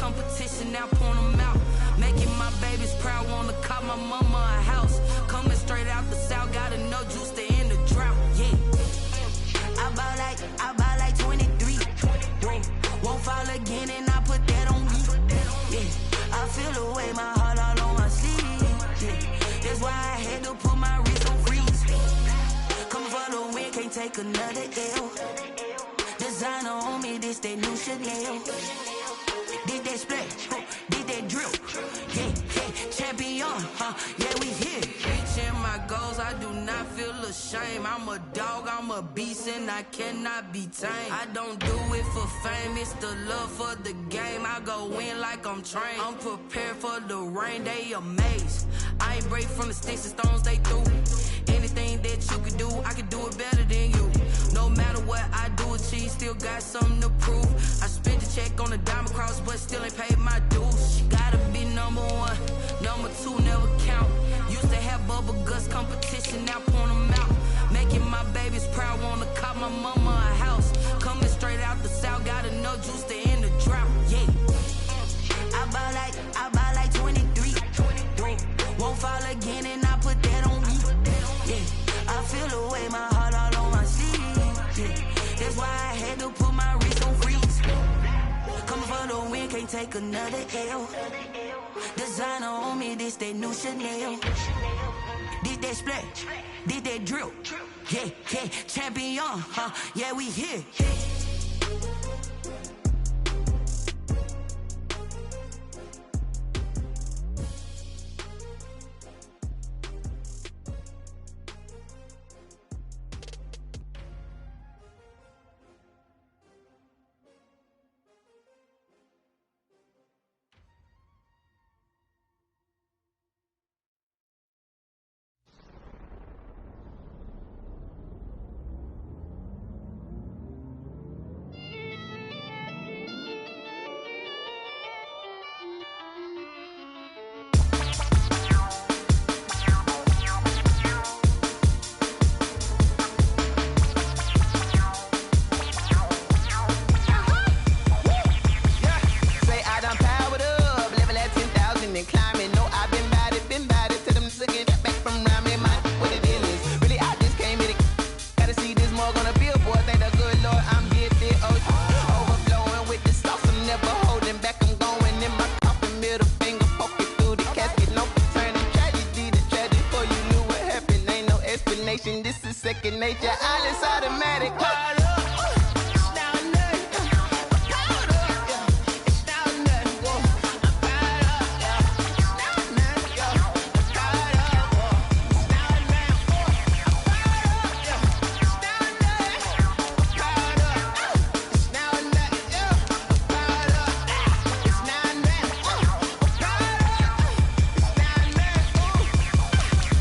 competition, now point them out. Making my babies proud, wanna cop my mama a house. Coming straight out the south, gotta know juice to end the drought, yeah. I buy like 23. Won't fall again and I put that on me, yeah. I feel the way, my heart all on my sleeve, yeah. That's why I had to put my wrist on freeze. Coming for the win, can't take another L. Designer on me, this that new Chanel. Did that splash, did that drill, yeah, yeah. Champion, yeah, we here. Reaching my goals, I do not feel ashamed. I'm a dog, I'm a beast, and I cannot be tamed. I don't do it for fame, it's the love for the game. I go in like I'm trained. I'm prepared for the rain, they amazed. I ain't break from the sticks and stones they threw. Anything that you could do, I could do it better than you. No matter what I do, achieve, still got something to prove. I spent the check on the diamond cross, but still ain't paid my dues. Gotta be number one, number two never count. Used to have bubble guts competition, now point them out. Making my babies proud, wanna cop my mama a house. Coming straight out the south, gotta know juice to end the drought, yeah. I buy like 23. Won't fall again and I put that on me, yeah. I feel the way, my heart all on my sleeve, yeah. That's why I had to put my wrist on freeze. Coming for the win, can't take another L. Designer on me, this that new Chanel. Did that splash, did that drill, yeah, yeah. Champion, yeah, we here. This is second nature, all is automatic.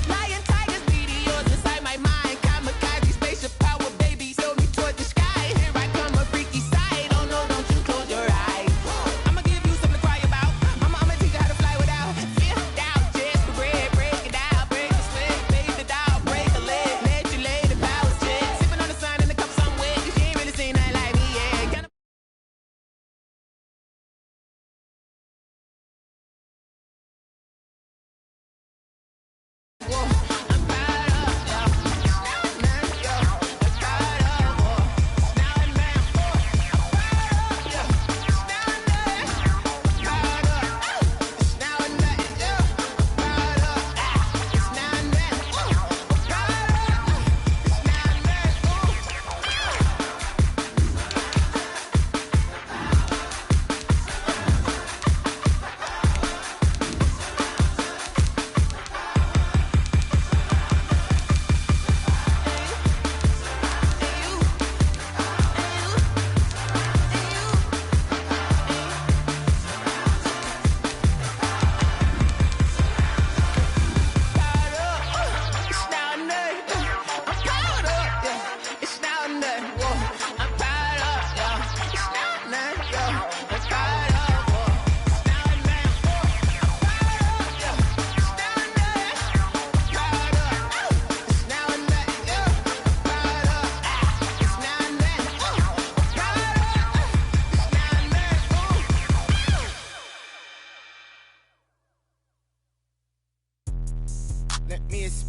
Lion, tigers, meteors inside my mind. Kamikaze spaceship.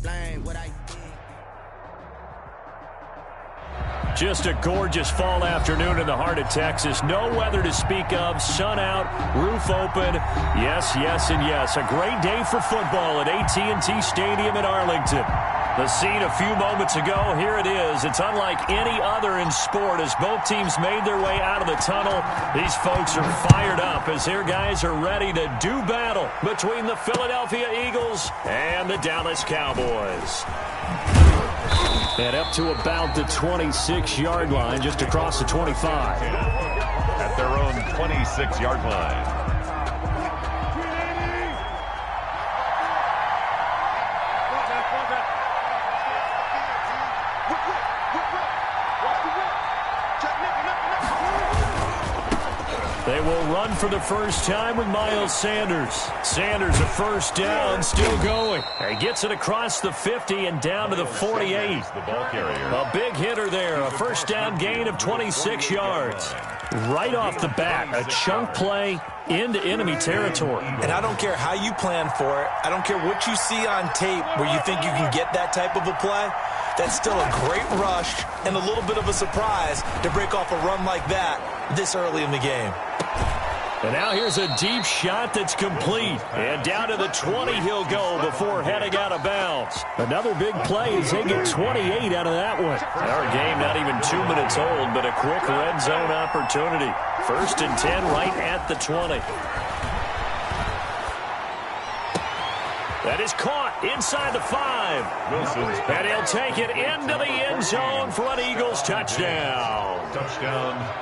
explain what I did. Just a gorgeous fall afternoon in the heart of Texas. No weather to speak of. Sun out, roof open. Yes, yes, and yes. A great day for football at E-T Stadium in Arlington. The scene a few moments ago, here it is. It's unlike any other in sport as both teams made their way out of the tunnel. These folks are fired up as their guys are ready to do battle between the Philadelphia Eagles and the Dallas Cowboys. And up to about the 26-yard line, just across the 25. At their own 26-yard line. They will run for the first time with Miles Sanders. Sanders a first down, still going. He gets it across the 50 and down to the 48. A big hitter there, a first down gain of 26 yards. Right off the bat, a chunk play into enemy territory. And I don't care how you plan for it. I don't care what you see on tape where you think you can get that type of a play. That's still a great rush and a little bit of a surprise to break off a run like that this early in the game. And now here's a deep shot that's complete. And down to the 20 he'll go before heading out of bounds. Another big play as they get 28 out of that one. Our game not even 2 minutes old, but a quick red zone opportunity. 1st and 10 right at the 20. That is caught inside the 5. And he'll take it into the end zone for an Eagles touchdown.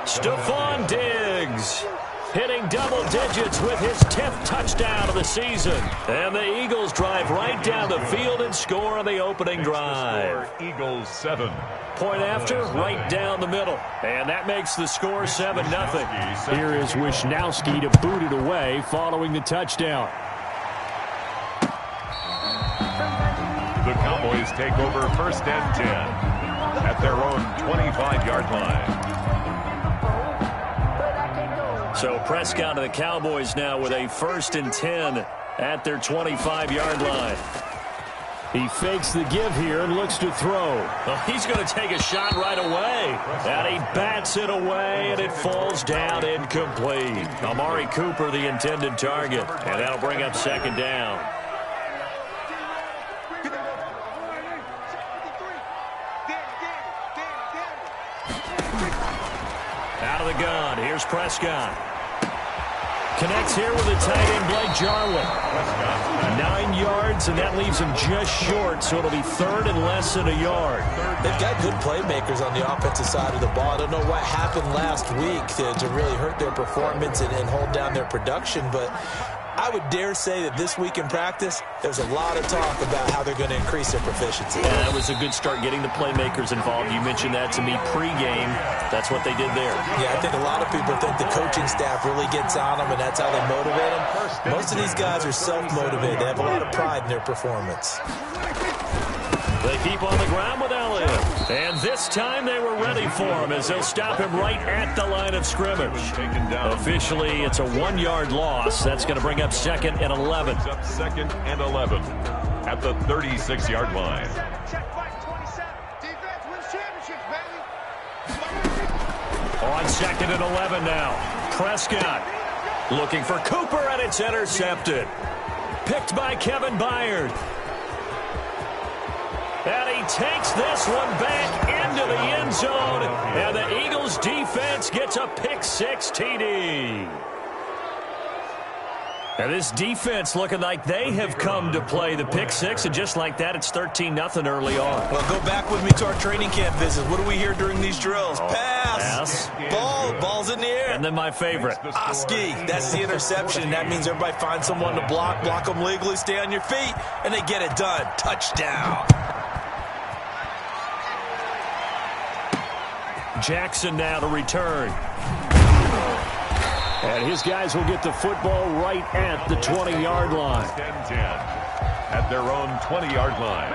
Stephon Diggs hitting double digits with his 10th touchdown of the season. And the Eagles drive right down the field and score on the opening drive. Eagles 7. Point after, right down the middle. And that makes the score 7-0. Here is Wisnowski to boot it away following the touchdown. The Cowboys take over 1st and 10 at their own 25-yard line. So Prescott and the Cowboys now with a 1st and 10 at their 25-yard line. He fakes the give here and looks to throw. Well, he's going to take a shot right away. And he bats it away, and it falls down incomplete. Amari Cooper, the intended target. And that'll bring up 2nd down. Out of the gun, here's Prescott. Connects here with the tight end, Blake Jarwin. 9 yards, and that leaves him just short, so it'll be 3rd and less than a yard. They've got good playmakers on the offensive side of the ball. I don't know what happened last week to really hurt their performance and hold down their production, but I would dare say that this week in practice, there's a lot of talk about how they're going to increase their proficiency. Yeah, that was a good start getting the playmakers involved. You mentioned that to me pregame. That's what they did there. Yeah, I think a lot of people think the coaching staff really gets on them, and that's how they motivate them. Most of these guys are self-motivated. They have a lot of pride in their performance. They keep on the ground with Elliott. And this time they were ready for him as they'll stop him right at the line of scrimmage. Officially, it's a 1-yard loss. That's going to bring up 2nd and 11. 2nd and 11 at the 36-yard line. On 2nd and 11 now. Prescott looking for Cooper, and it's intercepted. Picked by Kevin Byard. And he takes this one back into the end zone. And the Eagles defense gets a pick-6 TD. And this defense looking like they have come to play the pick-6. And just like that, it's 13-0 early on. Well, go back with me to our training camp visit. What do we hear during these drills? Pass. Ball's in the air. And then my favorite. Oski. That's the interception. That means everybody finds someone to block them legally, stay on your feet, and they get it done. Touchdown. Jackson now to return. And his guys will get the football right at the 20-yard line. 10-10 at their own 20-yard line.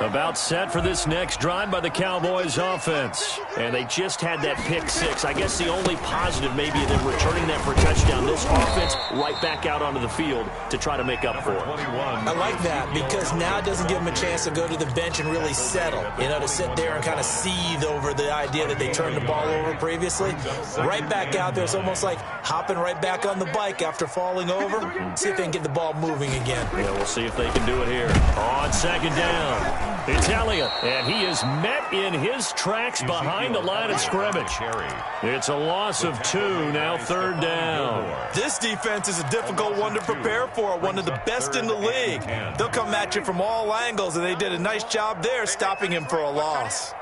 About set for this next drive by the Cowboys offense. And they just had that pick six. I guess the only positive maybe them returning that for a touchdown. This offense right back out onto the field to try to make up for it. I like that because now it doesn't give them a chance to go to the bench and really settle. You know, to sit there and kind of seethe over the idea that they turned the ball over previously. Right back out there. It's almost like hopping right back on the bike after falling over. See if they can get the ball moving again. Yeah, we'll see if they can do it here. On second down. It's Elliott, and he is met in his tracks behind the line of scrimmage. It's a loss of 2, now third down. This defense is a difficult one to prepare for, one of the best in the league. They'll come at you from all angles, and they did a nice job there stopping him for a loss.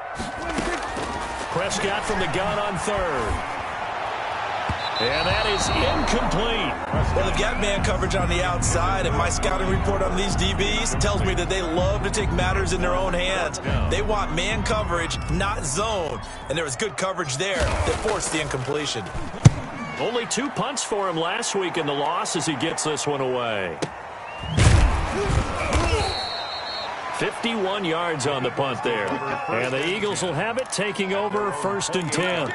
Prescott from the gun on third. And that is incomplete. Well, they've got man coverage on the outside, and my scouting report on these DBs tells me that they love to take matters in their own hands. They want man coverage, not zone. And there was good coverage there that forced the incompletion. Only 2 punts for him last week in the loss as he gets this one away. 51 yards on the punt there. And the Eagles will have it, taking over 1st and 10.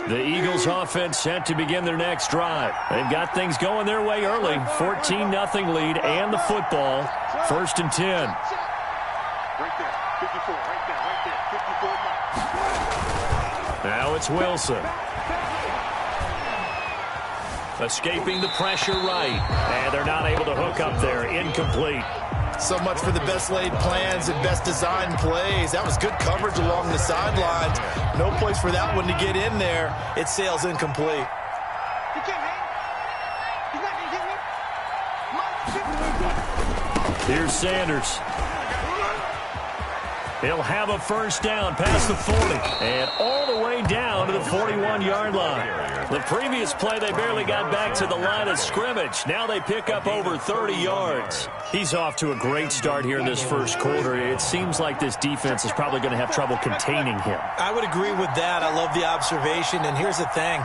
The Eagles offense set to begin their next drive. They've got things going their way early. 14-0 lead and the football. 1st and 10. Right there, 54, right there, 54 now. Now it's Wilson. Escaping the pressure right. And they're not able to hook up there. Incomplete. So much for the best laid plans and best designed plays. That was good coverage along the sidelines. No place for that one to get in there. It sails incomplete. He can't hang. He's not going to get me. Here's Sanders. He'll have a first down past the 40 and all the way down to the 41-yard line. The previous play, they barely got back to the line of scrimmage. Now they pick up over 30 yards. He's off to a great start here in this first quarter. It seems like this defense is probably going to have trouble containing him. I would agree with that. I love the observation. And here's the thing.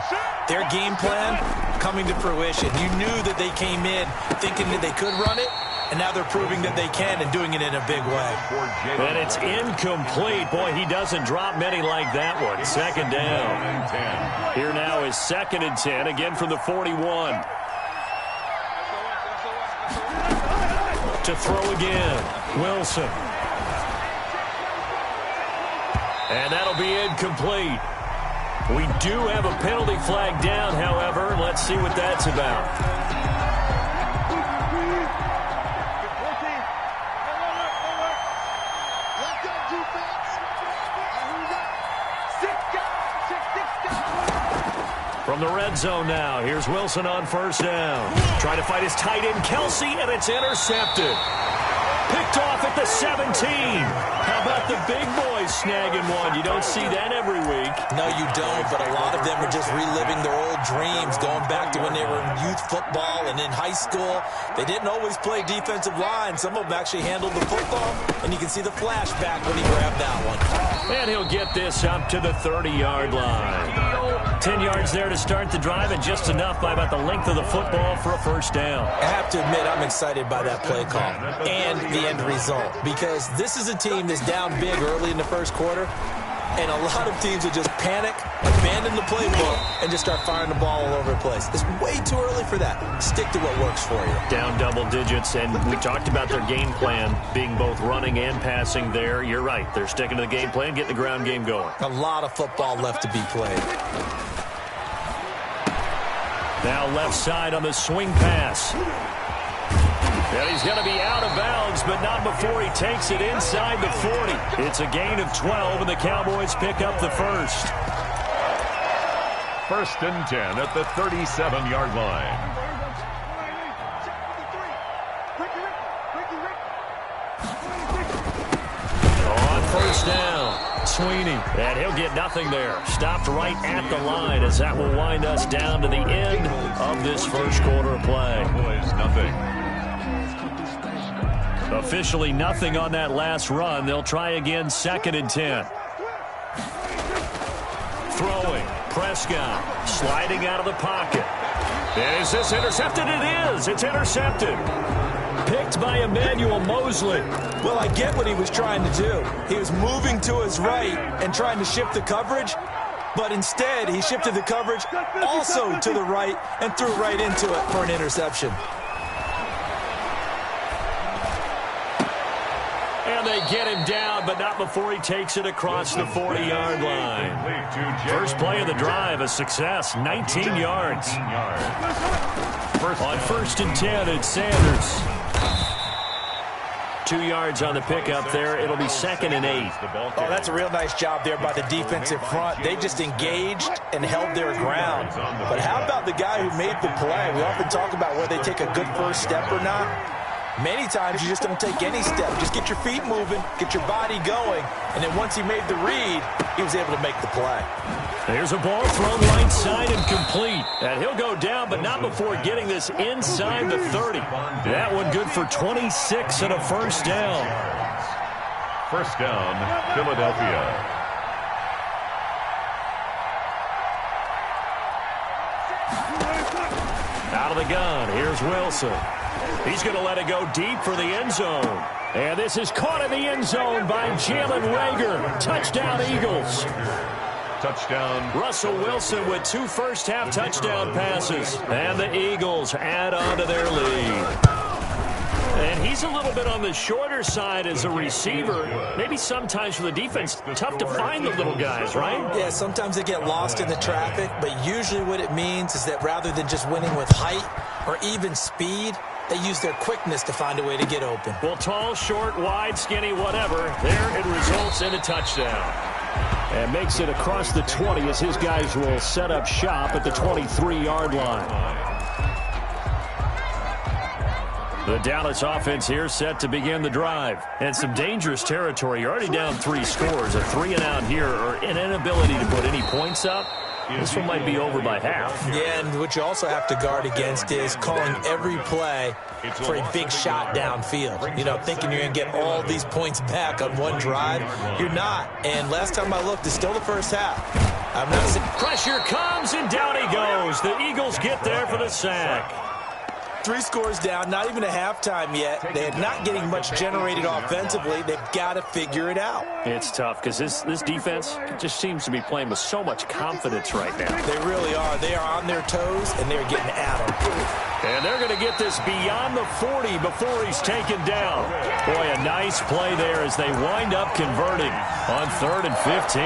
Their game plan coming to fruition. You knew that they came in thinking that they could run it. And now they're proving that they can and doing it in a big way. And it's incomplete. Boy, he doesn't drop many like that one. Second down. Here now is 2nd and 10, again from the 41. To throw again, Wilson. And that'll be incomplete. We do have a penalty flag down, however. Let's see what that's about. From the red zone now, here's Wilson on first down. Trying to fight his tight end, Kelsey, and it's intercepted. Picked off at the 17. How about the big boys snagging one? You don't see that every week. No, you don't, but a lot of them are just reliving their old dreams, going back to when they were in youth football and in high school. They didn't always play defensive line. Some of them actually handled the football, and you can see the flashback when he grabbed that one. And he'll get this up to the 30-yard line. 10 yards there to start the drive, and just enough by about the length of the football for a first down. I have to admit, I'm excited by that play call and the end result, because this is a team that's down big early in the first quarter, and a lot of teams will just panic, abandon the playbook, and just start firing the ball all over the place. It's way too early for that. Stick to what works for you. Down double digits, and we talked about their game plan being both running and passing there. You're right. They're sticking to the game plan, getting the ground game going. A lot of football left to be played. Now left side on the swing pass. And he's going to be out of bounds, but not before he takes it inside the 40. It's a gain of 12, and the Cowboys pick up the first. 1st and 10 at the 37-yard line. On first down, Sweeney. And he'll get nothing there. Stopped right at the line as that will wind us down to the end of this first quarter of play. Cowboys, nothing. Officially nothing on that last run. They'll try again, 2nd and 10. Throwing, Prescott sliding out of the pocket. And is this intercepted? It is. It's intercepted. picked by Emmanuel Mosley. Well, I get what he was trying to do. He was moving to his right and trying to shift the coverage, but instead he shifted the coverage also to the right and threw right into it for an interception. And they get him down, but not before he takes it across the 40-yard line. First play of the drive, a success, 19 yards. On 1st and 10, it's Sanders. 2 yards on the pickup there. It'll be 2nd and 8. Oh, that's a real nice job there by the defensive front. They just engaged and held their ground. But how about the guy who made the play? We often talk about whether they take a good first step or not. Many times you just don't take any step. Just get your feet moving, get your body going, and then once he made the read, he was able to make the play. There's a ball thrown right side and complete. And he'll go down, but not before getting this inside the 30. That one good for 26 and a first down. First down, Philadelphia. Out of the gun, here's Wilson. He's going to let it go deep for the end zone. And this is caught in the end zone by Jalen Reagor. Touchdown, Eagles. Touchdown. Russell Wilson with 2 first-half touchdown passes. And the Eagles add on to their lead. And he's a little bit on the shorter side as a receiver. Maybe sometimes for the defense, tough to find the little guys, right? Yeah, sometimes they get lost in the traffic, but usually what it means is that rather than just winning with height or even speed, they use their quickness to find a way to get open. Well, tall, short, wide, skinny, whatever, there it results in a touchdown. And makes it across the 20 as his guys will set up shop at the 23-yard line. The Dallas offense here set to begin the drive. And some dangerous territory. You're already down 3 scores. A 3-and-out here or an inability to put any points up. This one might be over by half. Yeah, and what you also have to guard against is calling every play for a big shot downfield. You know, thinking you're going to get all these points back on one drive. You're not. And last time I looked, it's still the first half. I'm not saying pressure comes, and down he goes. The Eagles get there for the sack. 3 scores down, not even a halftime yet. They're not getting much generated offensively. They've got to figure it out. It's tough because this defense just seems to be playing with so much confidence right now. They really are. They are on their toes, and they're getting at them. And they're going to get this beyond the 40 before he's taken down. Boy, a nice play there as they wind up converting on 3rd and 15.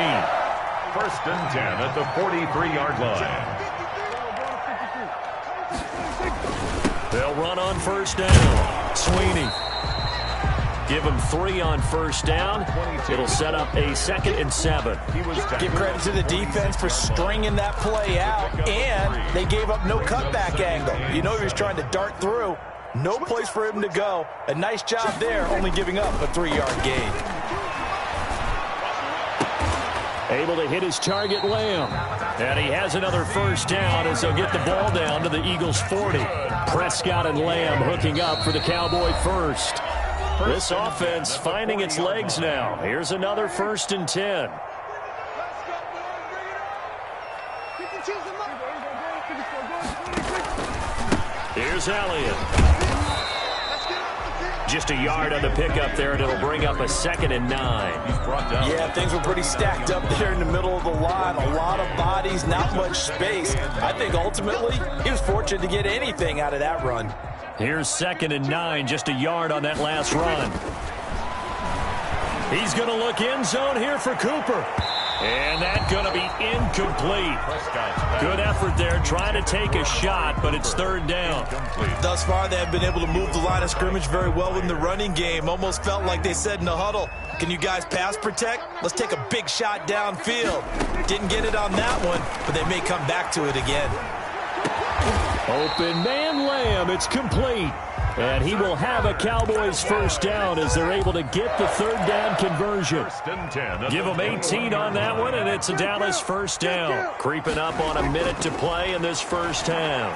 1st and 10 at the 43-yard line. They'll run on 1st down. Sweeney. Give him 3 on 1st down. It'll set up a 2nd and 7. Give credit to the defense for stringing that play out, and they gave up no cutback angle. You know he was trying to dart through. No place for him to go. A nice job there, only giving up a 3-yard gain. Able to hit his target, Lamb. And he has another 1st down as they'll get the ball down to the Eagles' 40. Prescott and Lamb hooking up for the Cowboy first. This offense finding its legs now. Here's another 1st and 10. Here's Elliott. Just a yard on the pickup there, and it'll bring up a 2nd and 9. Yeah, things were pretty stacked up there in the middle of the line. A lot of bodies, not much space. I think ultimately he was fortunate to get anything out of that run. Here's 2nd and 9, just a yard on that last run. He's going to look end zone here for Cooper. And that's going to be incomplete. Good effort there, trying to take a shot, but it's 3rd down. Thus far, they have been able to move the line of scrimmage very well in the running game. Almost felt like they said in the huddle, can you guys pass protect? Let's take a big shot downfield. Didn't get it on that one, but they may come back to it again. Open man Lamb, it's complete. And he will have a Cowboys 1st down as they're able to get the 3rd down conversion. Give them 18 on that one, and it's a Dallas 1st down. Creeping up on a minute to play in this 1st half.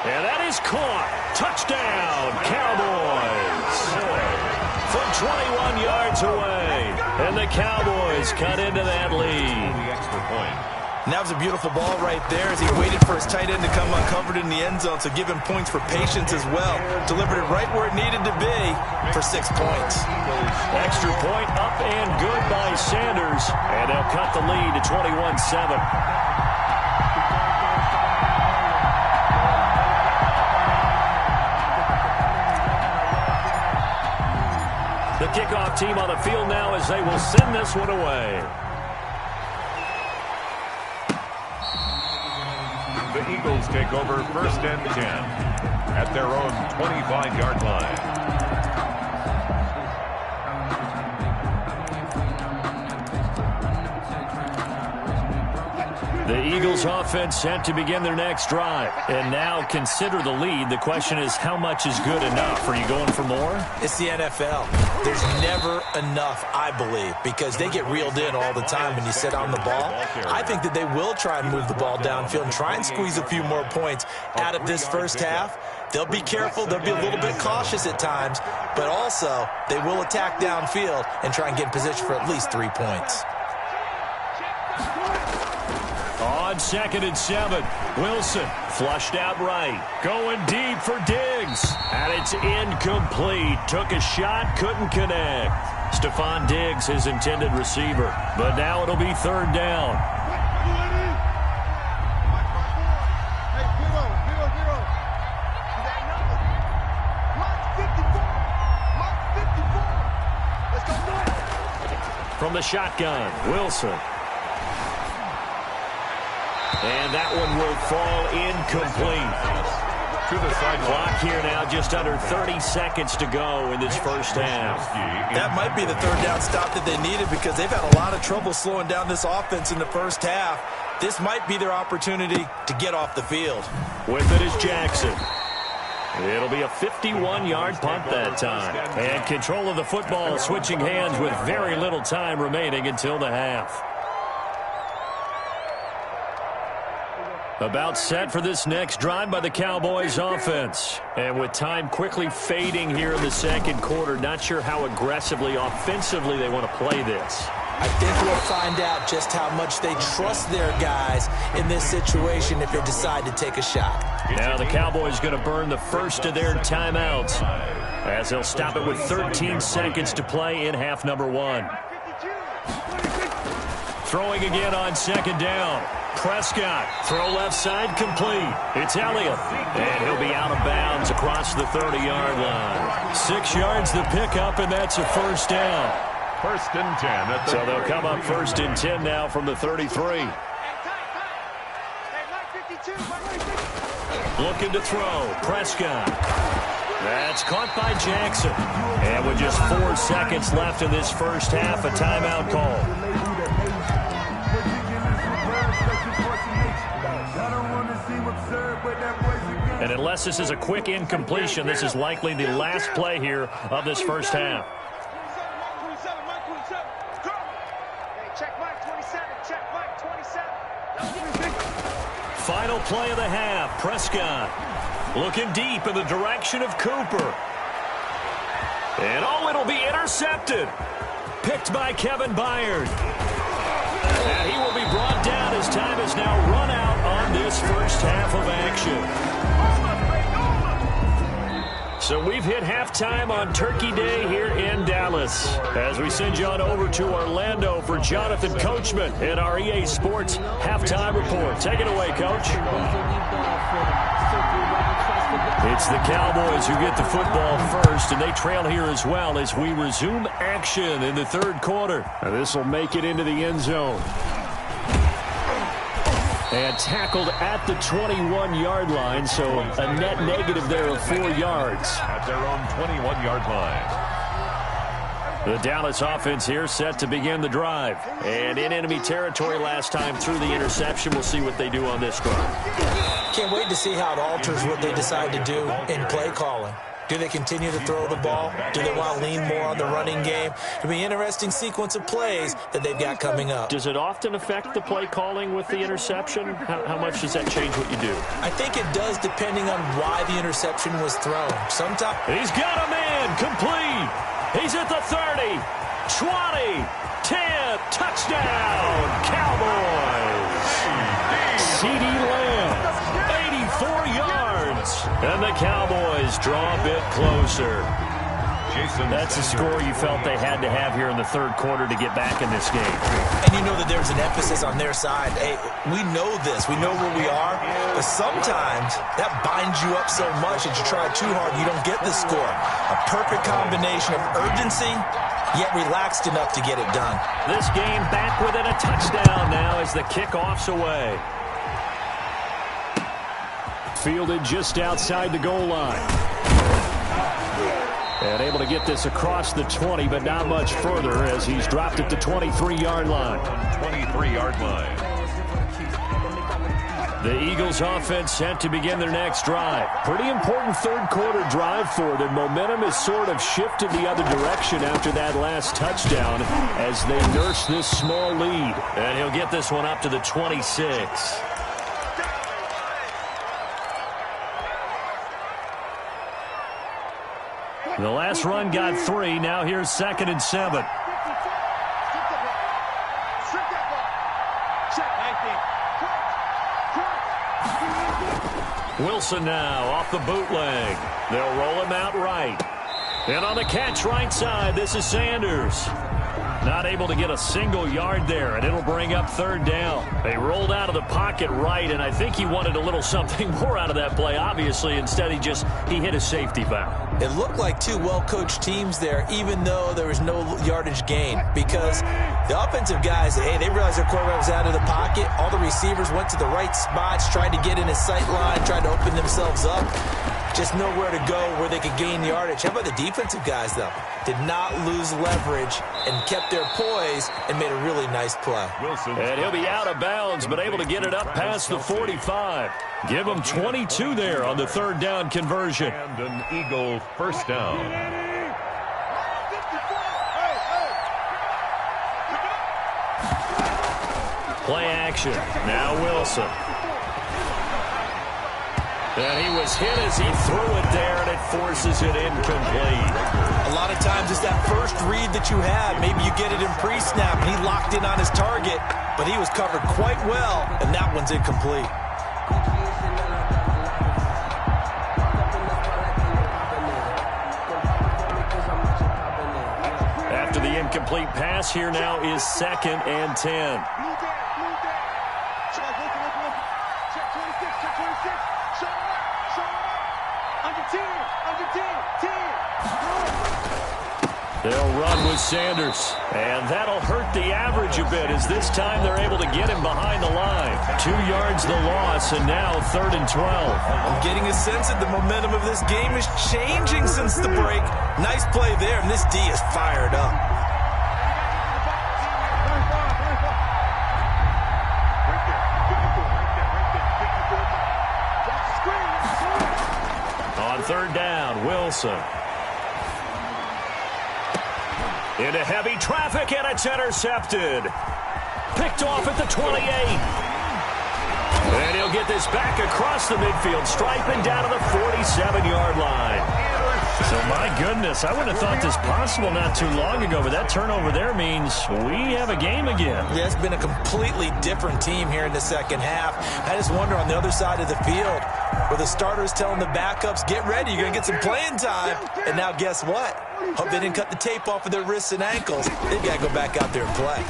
And that is caught. Touchdown, Cowboys. From 21 yards away. And the Cowboys cut into that lead. The extra point. And that was a beautiful ball right there as he waited for his tight end to come uncovered in the end zone, so give him points for patience as well. Delivered it right where it needed to be for 6 points. Extra point up and good by Sanders, and they'll cut the lead to 21-7. The kickoff team on the field now as they will send this one away. The Eagles take over 1st and 10 at their own 25-yard line. The Eagles offense set to begin their next drive. And now consider the lead. The question is, how much is good enough? Are you going for more? It's the NFL. There's never enough, I believe, because they get reeled in all the time when you sit on the ball. I think that they will try and move the ball downfield and try and squeeze a few more points out of this first half. They'll be careful. They'll be a little bit cautious at times, but also they will attack downfield and try and get in position for at least 3 points. On 2nd and 7, Wilson flushed out right. Going deep for Diggs. And it's incomplete. Took a shot, couldn't connect. Stephon Diggs, his intended receiver. But now it'll be 3rd down. From the shotgun, Wilson. And that one will fall incomplete. To the sideline. Clock here now, just under 30 seconds to go in this first half. That might be the 3rd down stop that they needed because they've had a lot of trouble slowing down this offense in the first half. This might be their opportunity to get off the field. With it is Jackson. It'll be a 51-yard punt that time. And control of the football switching hands with very little time remaining until the half. About set for this next drive by the Cowboys offense. And with time quickly fading here in the second quarter, not sure how aggressively, offensively they want to play this. I think we'll find out just how much they trust their guys in this situation if they decide to take a shot. Now the Cowboys going to burn the first of their timeouts as they'll stop it with 13 seconds to play in half number 1. Throwing again on 2nd down. Prescott, throw left side, complete. It's Elliott, and he'll be out of bounds across the 30-yard line. 6 yards the pickup, and that's a 1st down. 1st and 10. So they'll come up 1st and 10 now from the 33. Looking to throw, Prescott. That's caught by Jackson. And with just 4 seconds left in this first half, a timeout call. And unless this is a quick incompletion, this is likely the last play here of this first half. Final play of the half. Prescott looking deep in the direction of Cooper. And it'll be intercepted. Picked by Kevin Byard. And he will be brought down as time has now run out on this first half of action. So we've hit halftime on Turkey Day here in Dallas. As we send you on over to Orlando for Jonathan Coachman in our EA Sports Halftime Report. Take it away, Coach. It's the Cowboys who get the football first, and they trail here as well as we resume action in the 3rd quarter. This will make it into the end zone. And tackled at the 21-yard line, so a net negative there of 4 yards. At their own 21-yard line. The Dallas offense here set to begin the drive. And in enemy territory last time through the interception. We'll see what they do on this drive. Can't wait to see how it alters what they decide to do in play calling. Do they continue to throw the ball? Do they want to lean more on the running game? It'll be an interesting sequence of plays that they've got coming up. Does it often affect the play calling with the interception? How much does that change what you do? I think it does depending on why the interception was thrown. Sometimes he's got a man complete. He's at the 30, 20, 10, touchdown, Cowboys. And the Cowboys draw a bit closer. That's a score you felt they had to have here in the third quarter to get back in this game. And you know that there's an emphasis on their side. Hey, we know this. We know where we are. But sometimes that binds you up so much that you try too hard, you don't get the score. A perfect combination of urgency, yet relaxed enough to get it done. This game back within a touchdown now as the kickoff's away. Fielded just outside the goal line. And able to get this across the 20, but not much further as he's dropped it to 23-yard line. 23-yard line. The Eagles offense set to begin their next drive. Pretty important third quarter drive for them. Momentum has sort of shifted the other direction after that last touchdown as they nurse this small lead. And he'll get this one up to the 26. The last run got 3. Now here's 2nd and 7. Wilson now off the bootleg. They'll roll him out right. And on the catch right side, this is Sanders. Not able to get a single yard there, and it'll bring up 3rd down. They rolled out of the pocket right, and I think he wanted a little something more out of that play, obviously. Instead, he hit a safety foul. It looked like two well-coached teams there, even though there was no yardage gain, because the offensive guys, hey, they realized their quarterback was out of the pocket. All the receivers went to the right spots, tried to get in his sight line, tried to open themselves up. Just nowhere to go where they could gain yardage. How about the defensive guys, though? Did not lose leverage and kept their poise and made a really nice play. And he'll be out of bounds, but able to get it up past the 45. Give him 22 there on the 3rd down conversion. And an Eagle first down. Play action. Now Wilson. And he was hit as he threw it there, and it forces it incomplete. A lot of times it's that first read that you have. Maybe you get it in pre-snap, and he locked in on his target, but he was covered quite well, and that one's incomplete. After the incomplete pass, here now is 2nd and 10. They'll run with Sanders, and that'll hurt the average a bit as this time they're able to get him behind the line. 2 yards the loss, and now 3rd and 12. I'm getting a sense that the momentum of this game is changing since the break. Nice play there, and this D is fired up. On 3rd down, Wilson. Into heavy traffic, and it's intercepted. Picked off at the 28. And he'll get this back across the midfield stripe and down to the 47-yard line. So, my goodness, I wouldn't have thought this possible not too long ago, but that turnover there means we have a game again. Yeah, it's been a completely different team here in the second half. I just wonder on the other side of the field where the starters telling the backups, get ready, you're going to get some playing time. And now guess what? Hope they didn't cut the tape off of their wrists and ankles. They've got to go back out there and play.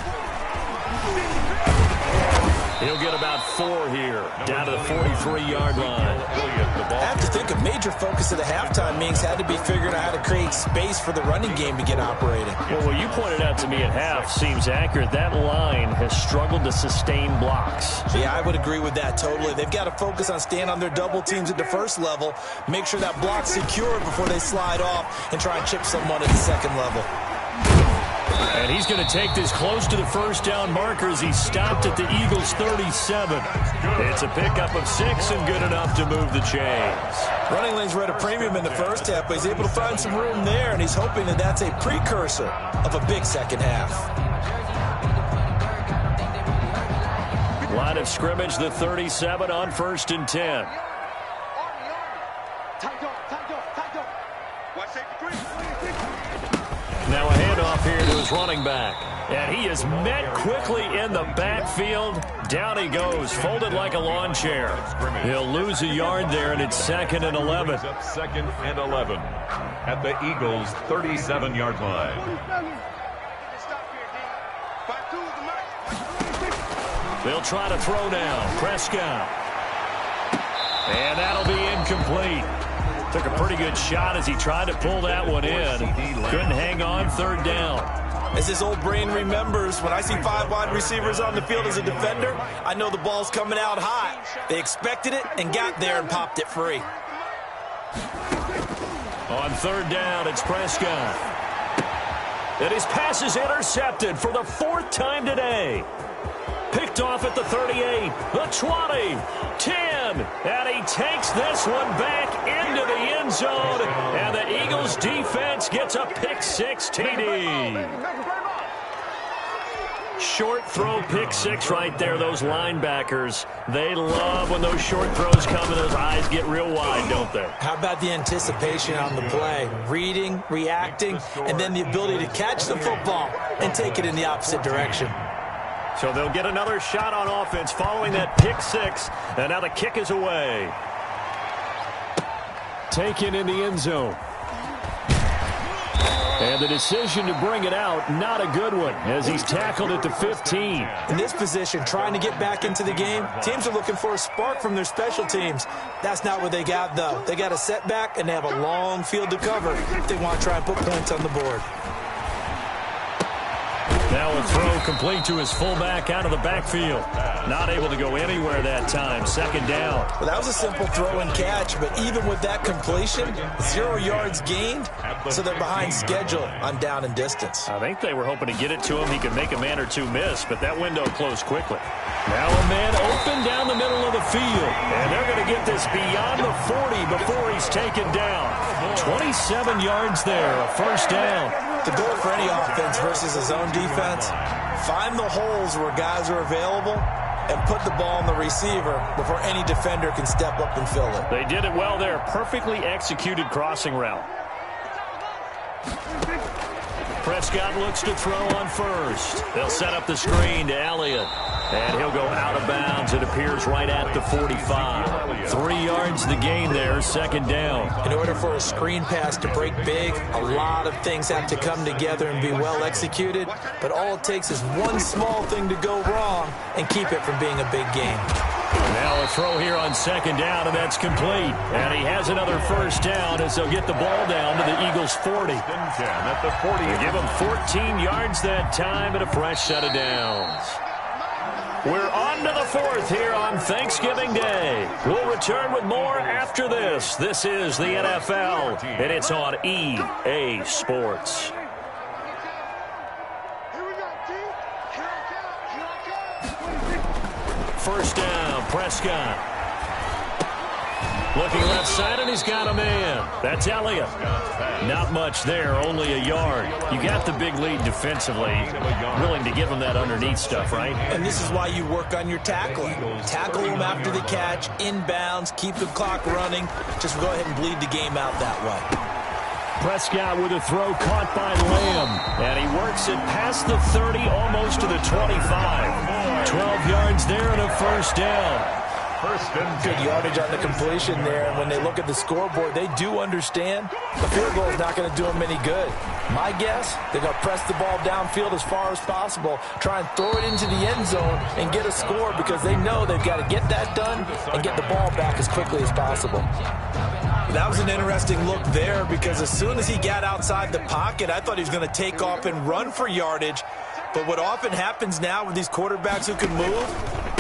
He'll get about 4 here, down to the 43-yard line. I have to think a major focus of the halftime meetings had to be figuring out how to create space for the running game to get operating. Well, what you pointed out to me at half seems accurate. That line has struggled to sustain blocks. Yeah, I would agree with that totally. They've got to focus on staying on their double teams at the first level, make sure that block's secure before they slide off and try and chip someone at the second level. And he's going to take this close to the first down marker as he stopped at the Eagles' 37. It's a pickup of 6 and good enough to move the chains. Running lanes were at a premium in the first half, but he's able to find some room there, and he's hoping that that's a precursor of a big second half. Line of scrimmage, the 37 on 1st and 10. Now a handoff here to his running back. And he is met quickly in the backfield. Down he goes, folded like a lawn chair. He'll lose a yard there, and it's 2nd and 11. Second and 11 at the Eagles' 37-yard line. They'll try to throw now. Prescott. And that'll be incomplete. Took a pretty good shot as he tried to pull that one in. Couldn't hang on, 3rd down. As his old brain remembers, when I see 5 wide receivers on the field as a defender, I know the ball's coming out high. They expected it and got there and popped it free. On 3rd down, it's Prescott. And his pass is intercepted for the 4th time today. Picked off at the 38, the 20, 10, and he takes this one back into the end zone, and the Eagles defense gets a pick-6 TD. Short throw, pick-6 right there. Those linebackers, they love when those short throws come and those eyes get real wide, don't they? How about the anticipation on the play? Reading, reacting, and then the ability to catch the football and take it in the opposite direction. So they'll get another shot on offense following that pick-6, and now the kick is away. Taken in the end zone. And the decision to bring it out, not a good one, as he's tackled at the 15. In this position, trying to get back into the game, teams are looking for a spark from their special teams. That's not what they got, though. They got a setback, and they have a long field to cover if they want to try and put points on the board. Now a throw complete to his fullback out of the backfield. Not able to go anywhere that time. 2nd down. Well, that was a simple throw and catch, but even with that completion, 0 yards gained, so they're behind schedule on down and distance. I think they were hoping to get it to him. He could make a man or two miss, but that window closed quickly. Now a man open down the middle of the field, and they're going to get this beyond the 40 before he's taken down. 27 yards there, a 1st down. The goal for any offense versus a zone defense, find the holes where guys are available and put the ball on the receiver before any defender can step up and fill it. They did it well there. Perfectly executed crossing route. Prescott looks to throw on 1st. They'll set up the screen to Elliott. And he'll go out of bounds. It appears right at the 45. 3 yards the gain there, 2nd down. In order for a screen pass to break big, a lot of things have to come together and be well executed. But all it takes is one small thing to go wrong and keep it from being a big game. Now a throw here on 2nd down, and that's complete. And he has another 1st down as they'll get the ball down to the Eagles' 40. At the 40. They give him 14 yards that time and a fresh set of downs. We're on to the 4th here on Thanksgiving Day. We'll return with more after this. This is the NFL, and it's on EA Sports. First down, Prescott. Looking left side, and he's got a man. That's Elliott. Not much there, only a yard. You got the big lead defensively. Willing to give him that underneath stuff, right? And this is why you work on your tackling. Tackle him after the catch, inbounds, keep the clock running. Just go ahead and bleed the game out that way. Prescott with a throw caught by Lamb. And he works it past the 30, almost to the 25. 12 yards there and a 1st down. Good yardage on the completion there, and when they look at the scoreboard, they do understand the field goal is not going to do them any good. My guess, they're going to press the ball downfield as far as possible, try and throw it into the end zone and get a score because they know they've got to get that done and get the ball back as quickly as possible. That was an interesting look there because as soon as he got outside the pocket, I thought he was going to take off and run for yardage. But what often happens now with these quarterbacks who can move,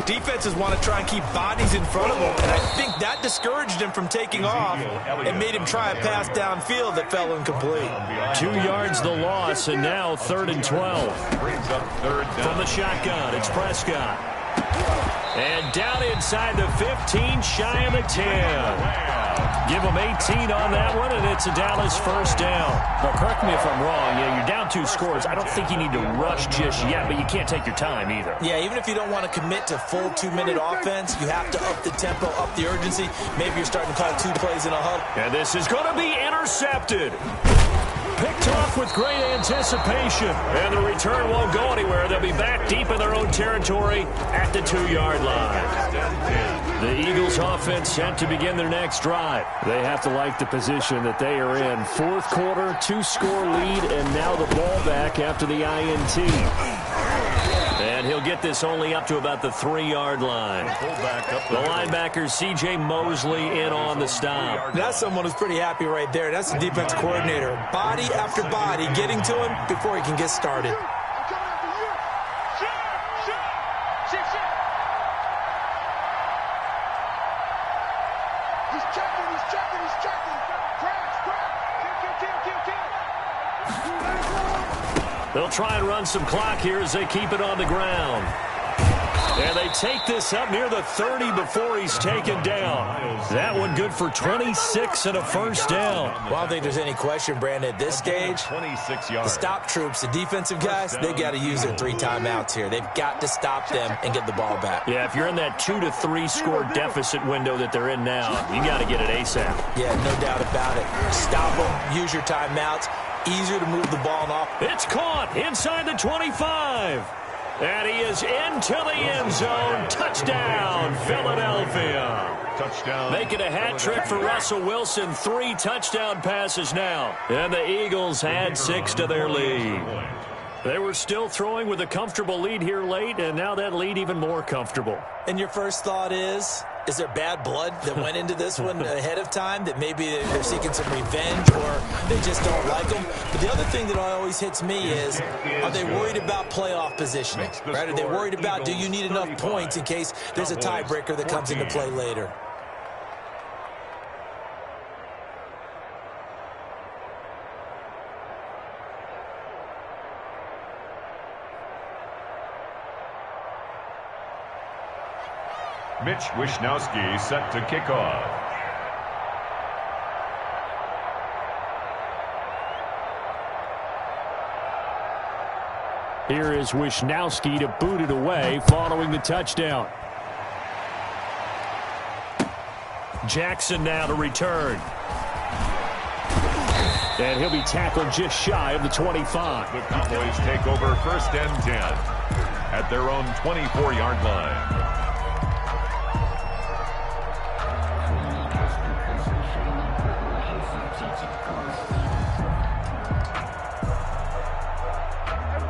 defenses want to try and keep bodies in front of them, and I think that discouraged him from taking off and made him try a pass downfield that fell incomplete. 2 yards the loss, and now 3rd and 12. From the shotgun, it's Prescott. And down inside the 15, shy of the 10. Give him 18 on that one, and it's a Dallas 1st down. Now, correct me if I'm wrong. Yeah, you're down 2 scores. I don't think you need to rush just yet, but you can't take your time either. Yeah, even if you don't want to commit to full 2-minute offense, you have to up the tempo, up the urgency. Maybe you're starting to call 2 plays in a huddle. And this is going to be intercepted. Picked off with great anticipation. And the return won't go anywhere. They'll be back deep in their own territory at the 2-yard line. The Eagles offense set to begin their next drive. They have to like the position that they are in. Fourth quarter, 2-score lead, and now the ball back after the INT. And he'll get this only up to about the 3-yard line. The linebacker, C.J. Mosley, in on the stop. That's someone who's pretty happy right there. That's the defense coordinator. Body after body getting to him before he can get started. They'll try and run some clock here as they keep it on the ground. And they take this up near the 30 before he's taken down. That one good for 26 and a first down. Well, I don't think there's any question, Brandon, at this stage, 26 the yards. stop troops, the defensive guys, they've got to use their 3 timeouts here. They've got to stop them and get the ball back. Yeah, if you're in that 2 to 3 score deficit window that they're in now, you got to get it ASAP. Yeah, no doubt about it. Stop them, use your timeouts. Easier to move the ball off. It's caught inside the 25. And he is into the end zone. Touchdown, Philadelphia. Touchdown. Make it a hat trick for Russell Wilson. 3 touchdown passes now. And the Eagles add 6 to their lead. They were still throwing with a comfortable lead here late, and now that lead even more comfortable. And your first thought is there bad blood that went into this one ahead of time, that maybe they're seeking some revenge or they just don't like them? But the other thing that always hits me is, are they worried about playoff positioning? Right? Are they worried about, do you need enough points in case there's a tiebreaker that comes into play later? Mitch Wishnowsky set to kick off. Here is Wishnowsky to boot it away following the touchdown. Jackson now to return. And he'll be tackled just shy of the 25. The Cowboys take over first and 10 at their own 24-yard line.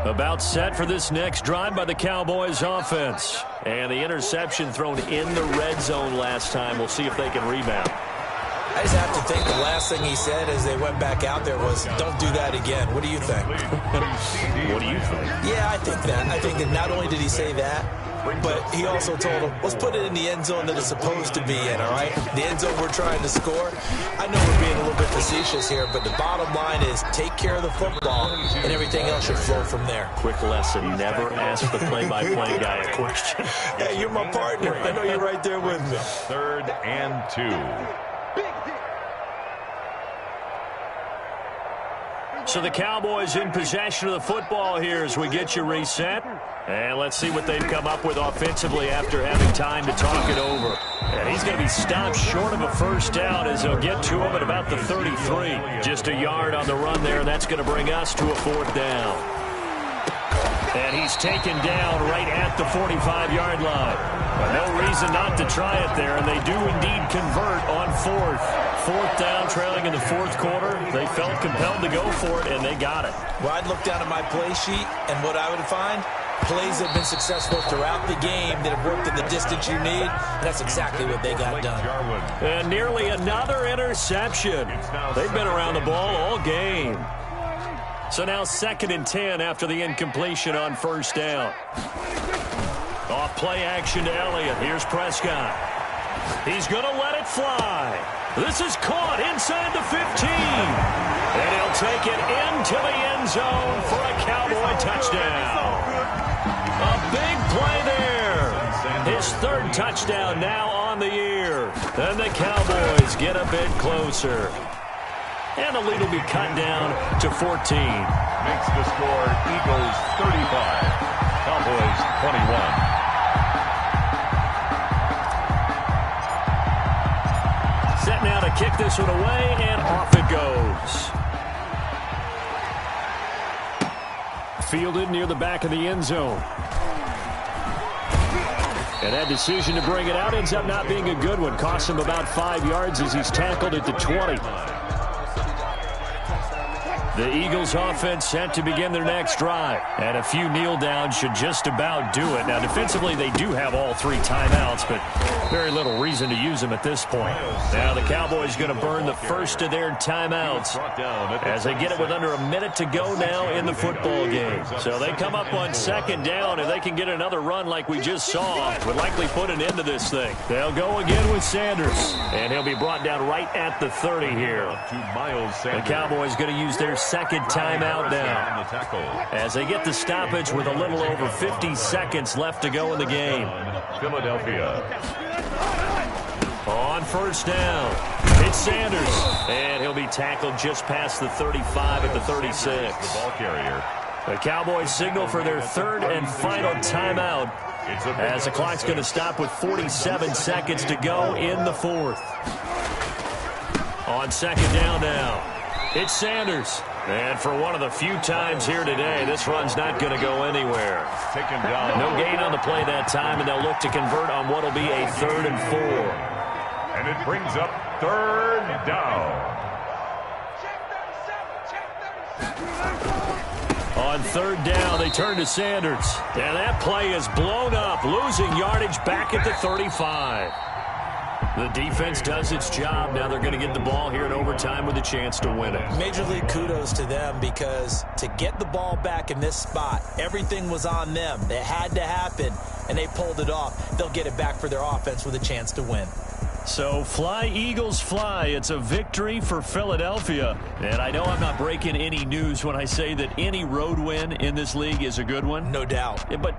About set for this next drive by the Cowboys offense. And the interception thrown in the red zone last time. We'll see if they can rebound. I just have to think the last thing he said as they went back out there was, don't do that again. What do you think? What do you think? Yeah, I think that. I think that not only did he say that, but he also told him, let's put it in the end zone that it's supposed to be in, all right? The end zone we're trying to score. I know we're being a little bit facetious here, but the bottom line is take care of the football, and everything else should flow from there. Quick lesson, never ask the play-by-play guy a question. Hey, you're my partner. I know you're right there with me. 3rd and 2. So the Cowboys in possession of the football here as we get you reset. And let's see what they've come up with offensively after having time to talk it over. And he's going to be stopped short of a first down as they'll get to him at about the 33. Just a yard on the run there, and that's going to bring us to a 4th down. And he's taken down right at the 45-yard line. But no reason not to try it there, and they do indeed convert on 4th. 4th down, trailing in the 4th quarter. They felt compelled to go for it, and they got it. Well, I'd look down at my play sheet, and what I would find, plays that have been successful throughout the game that have worked at the distance you need, and that's exactly what they got done. And nearly another interception. They've been around the ball all game. So now 2nd and 10 after the incompletion on 1st down. Off play action to Elliott. Here's Prescott. He's going to let it fly. This is caught inside the 15. And he'll take it into the end zone for a Cowboy touchdown. A big play there. His 3rd touchdown now on the year. And the Cowboys get a bit closer. And the lead will be cut down to 14. Makes the score Eagles 35, Cowboys 21. Set now to kick this one away, and off it goes. fielded near the back of the end zone. And that decision to bring it out ends up not being a good one. Costs him about 5 yards as he's tackled at the 20. The Eagles offense set to begin their next drive. And a few kneel downs should just about do it. Now, defensively, they do have all 3 timeouts, but very little reason to use them at this point. Now, the Cowboys going to burn the first of their timeouts as they get it with under a minute to go now in the football game. So they come up on second down, and they can get another run like we just saw. Would likely put an end to this thing. They'll go again with Sanders, and he'll be brought down right at the 30 here. The Cowboys going to use their second timeout now as they get the stoppage with a little over 50 seconds left to go in the game. Philadelphia. On first down, it's Sanders, and he'll be tackled just past the 35 at the 36. The ball carrier. The Cowboys signal for their third and final timeout as the clock's going to stop with 47 seconds to go in the fourth. On second down now, it's Sanders. And for one of the few times here today, this run's not going to go anywhere. Taken down. No gain on the play that time, and they'll look to convert on what will be a 3rd and 4. And it brings up 3rd down. On 3rd down, they turn to Sanders. And that play is blown up, losing yardage back at the 35. The defense does its job. Now they're going to get the ball here in overtime with a chance to win it. Major league kudos to them, because to get the ball back in this spot, everything was on them. It had to happen, and they pulled it off. They'll get it back for their offense with a chance to win. So fly, Eagles, fly. It's a victory for Philadelphia. And I know I'm not breaking any news when I say that any road win in this league is a good one. No doubt. But